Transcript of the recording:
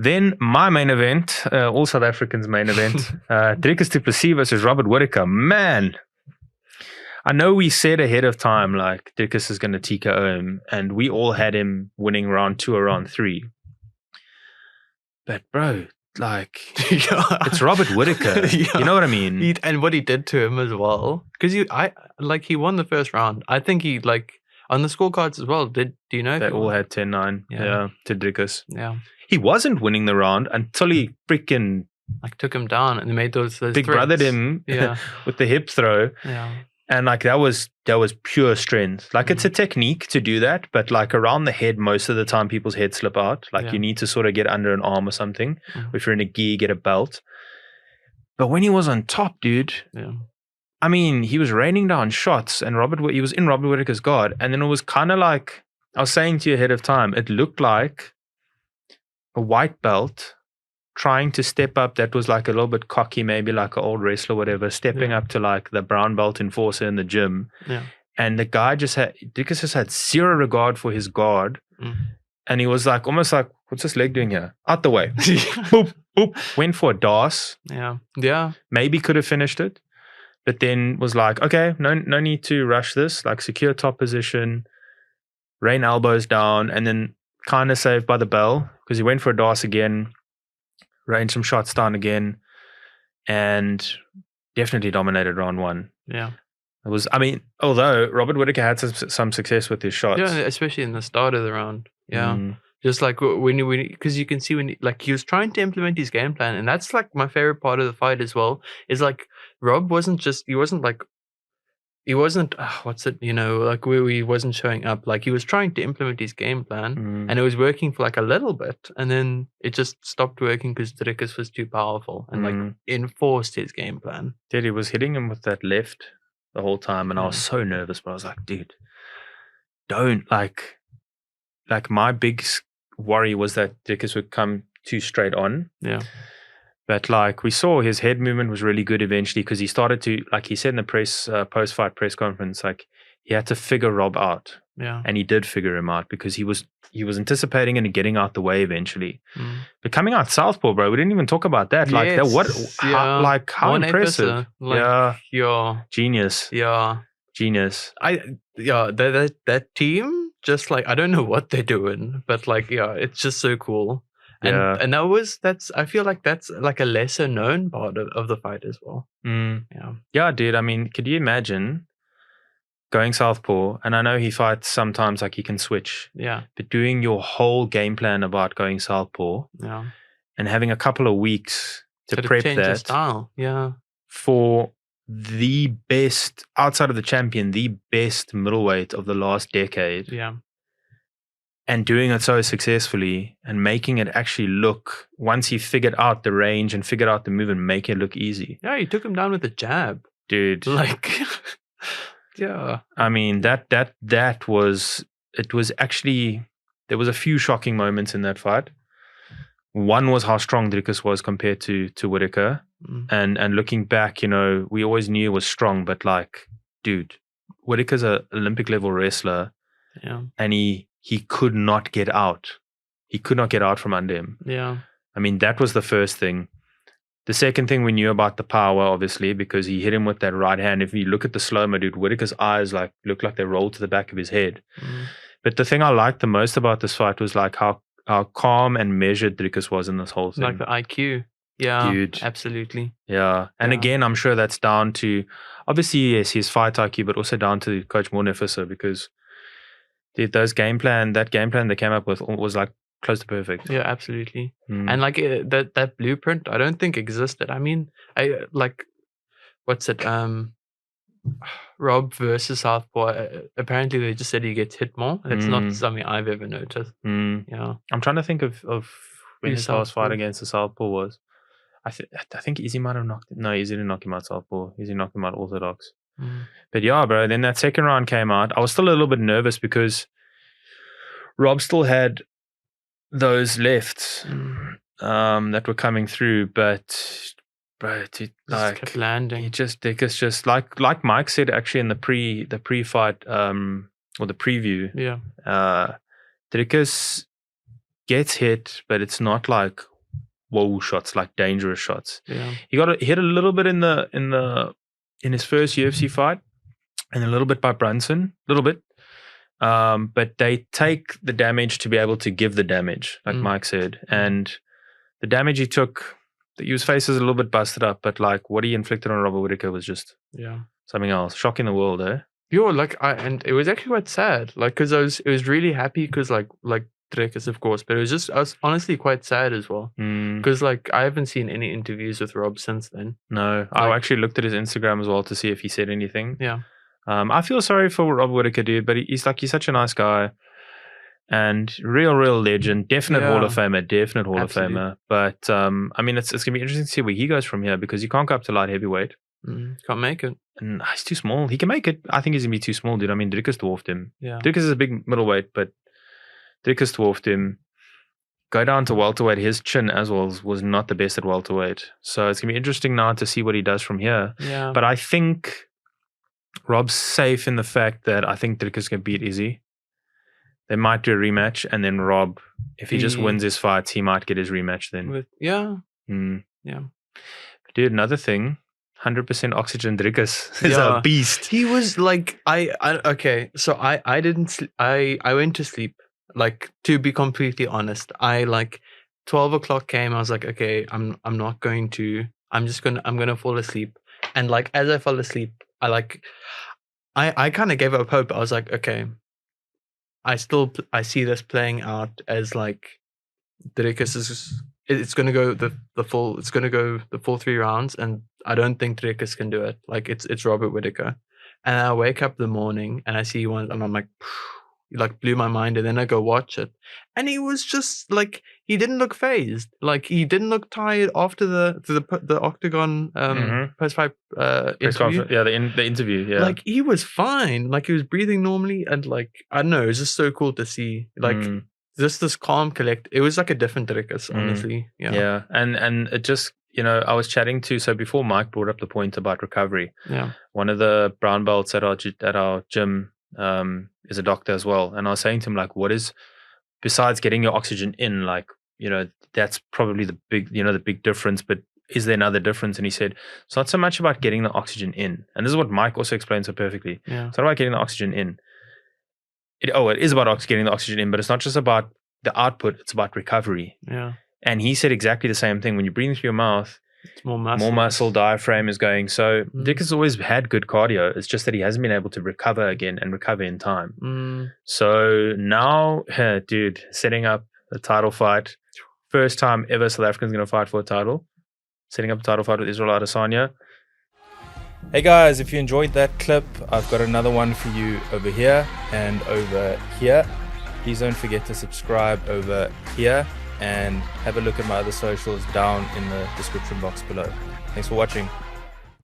Then my main event, all South Africans' main event, Dricus to Plessis versus Robert Whittaker. Man, I know we said ahead of time, like, Dricus is going to TKO him, and we all had him winning round 2 or round 3. But, bro, like, it's Robert Whittaker. Yeah. You know what I mean? And what he did to him as well. Because he won the first round. I think he, like, on the scorecards as well, do you know? They all had 10-9 to Dricus. Yeah. He wasn't winning the round until he freaking like took him down and they made those big brothered him with the hip throw. Yeah. And like that was pure strength. Like it's a technique to do that, but like around the head, most of the time people's heads slip out. Like you need to sort of get under an arm or something. If you're in a gi, get a belt. But when he was on top, dude, I mean, he was raining down shots and he was in Robert Whittaker's guard. And then it was kind of like, I was saying to you ahead of time, it looked like a white belt trying to step up that was like a little bit cocky, maybe like an old wrestler, whatever, stepping up to like the brown belt enforcer in the gym. Yeah. And the guy Dricus just had zero regard for his guard. And he was like, almost like, what's this leg doing here? Out the way. Boop, boop. Went for a DAS. Yeah. Yeah. Maybe could have finished it. But then was like, okay, no need to rush this. Like secure top position, rain elbows down, and then kind of saved by the bell because he went for a DAS again, rained some shots down again, and definitely dominated round 1. Yeah. It was, I mean, although Robert Whittaker had some success with his shots. Yeah, especially in the start of the round. Yeah. Just like when because you can see when he was trying to implement his game plan, and that's like my favorite part of the fight as well, is like Rob wasn't what's it, like where he wasn't showing up. Like he was trying to implement his game plan and it was working for like a little bit and then it just stopped working because Dricus was too powerful and like enforced his game plan. Dude, he was hitting him with that left the whole time and I was so nervous, but I was like, dude, don't like my big worry was that Dricus would come too straight on. Yeah. But like we saw his head movement was really good eventually because he started to, like he said in the post-fight press conference, like he had to figure Rob out. Yeah. And he did figure him out because he was anticipating and getting out the way eventually. But coming out southpaw, bro, we didn't even talk about that. Like how impressive. Genius. Yeah. Genius. That team, just like I don't know what they're doing, but like it's just so cool. And I feel like that's like a lesser known part of the fight as well. Yeah, dude. I mean, could you imagine going southpaw? And I know he fights sometimes like he can switch. Yeah. But doing your whole game plan about going southpaw. Yeah. And having a couple of weeks to prep change that. Style. Yeah. For the best, outside of the champion, the best middleweight of the last decade. Yeah. And doing it so successfully and making it actually look, once he figured out the range and figured out the move and make it look easy. Yeah, he took him down with a jab. Dude. Like, yeah. I mean, it was actually, there was a few shocking moments in that fight. One was how strong Dricus was compared to Whittaker. And looking back, we always knew he was strong, but like, dude, Whittaker's an Olympic level wrestler. Yeah. And he could not get out. He could not get out from under him. Yeah. I mean, that was the first thing. The second thing we knew about the power, obviously, because he hit him with that right hand. If you look at the slow-mo, dude, Whittaker's eyes look like they rolled to the back of his head. But the thing I liked the most about this fight was like how calm and measured Dricus was in this whole thing. Like the IQ. Yeah, dude. Absolutely. Yeah. And again, I'm sure that's down to, obviously, yes, his fight IQ, but also down to Coach Morneficer because dude, that game plan they came up with was like close to perfect. Yeah, absolutely. And like that blueprint, I don't think existed. I mean, what's it? Rob versus Southpaw. Apparently, they just said he gets hit more. That's not something I've ever noticed. Yeah, I'm trying to think of when his last fight against the Southpaw was. I think Izzy might have knocked. No, Izzy didn't knock him out Southpaw. Izzy knocked him out orthodox. But yeah, bro, then that second round came out. I was still a little bit nervous because Rob still had those lefts that were coming through, but bro, like kept landing. Dricus just like Mike said actually in the pre-fight or the preview. Yeah. Dricus gets hit, but it's not like whoa shots, like dangerous shots. Yeah. He got hit a little bit in his first UFC fight, and a little bit by Brunson, a little bit. But they take the damage to be able to give the damage, like Mike said. And the damage he took, his face is a little bit busted up, but like what he inflicted on Robert Whittaker was just something else. Shocking the world, eh? And it was actually quite sad, like, because it was really happy because like Dricus, of course, but I was honestly quite sad as well because like I haven't seen any interviews with Rob since then. No, I actually looked at his Instagram as well to see if he said anything. Yeah. I feel sorry for Rob Whittaker, dude, but he's such a nice guy and real legend, definite Hall of Famer. But I mean, it's gonna be interesting to see where he goes from here because he can't go up to light heavyweight. Can't make it. And he's too small. He can make it. I think he's gonna be too small, dude. I mean, Dricus dwarfed him. Yeah. Dricus is a big middleweight, but Dricus dwarfed him. Go down to welterweight. His chin as well was not the best at welterweight. So it's gonna be interesting now to see what he does from here. Yeah. But I think Rob's safe in the fact that I think Dricus can beat Izzy. They might do a rematch, and then Rob, if he just wins his fights, he might get his rematch then. Yeah. Dude, another thing. 100% oxygen Dricus is a beast. He was like, okay, so I didn't I went to sleep, like, to be completely honest. I like 12 o'clock came, I was like, okay, I'm gonna fall asleep. And like as I fell asleep, I kind of gave up hope. I was like, okay, I see this playing out as like Dricus it's gonna go the full 3 rounds, and I don't think Dricus can do it. Like it's Robert Whittaker. And I wake up the morning and I see one, and I'm like, like blew my mind. And then I go watch it, and he was just like, he didn't look phased. Like he didn't look tired after the Octagon post-fight interview. The interview. Yeah, like he was fine. Like he was breathing normally, and like I don't know, it was just so cool to see. Like. Just this calm collect. It was like a different Dricus, honestly. Yeah. And it just, I was chatting to, so before Mike brought up the point about recovery, one of the brown belts at our gym is a doctor as well. And I was saying to him, like, what is, besides getting your oxygen in, like, that's probably the big difference, but is there another difference? And he said, it's not so much about getting the oxygen in. And this is what Mike also explained so perfectly. Yeah. It's not about getting the oxygen in. It is about getting the oxygen in, but it's not just about the output, it's about recovery. Yeah. And he said exactly the same thing. When you breathe through your mouth, it's more muscle, diaphragm is going. So Dick has always had good cardio. It's just that he hasn't been able to recover again and recover in time. So now, dude, setting up a title fight. First time ever South African's going to fight for a title. Setting up a title fight with Israel Adesanya. Hey guys, if you enjoyed that clip, I've got another one for you over here and over here. Please don't forget to subscribe over here and have a look at my other socials down in the description box below. Thanks for watching.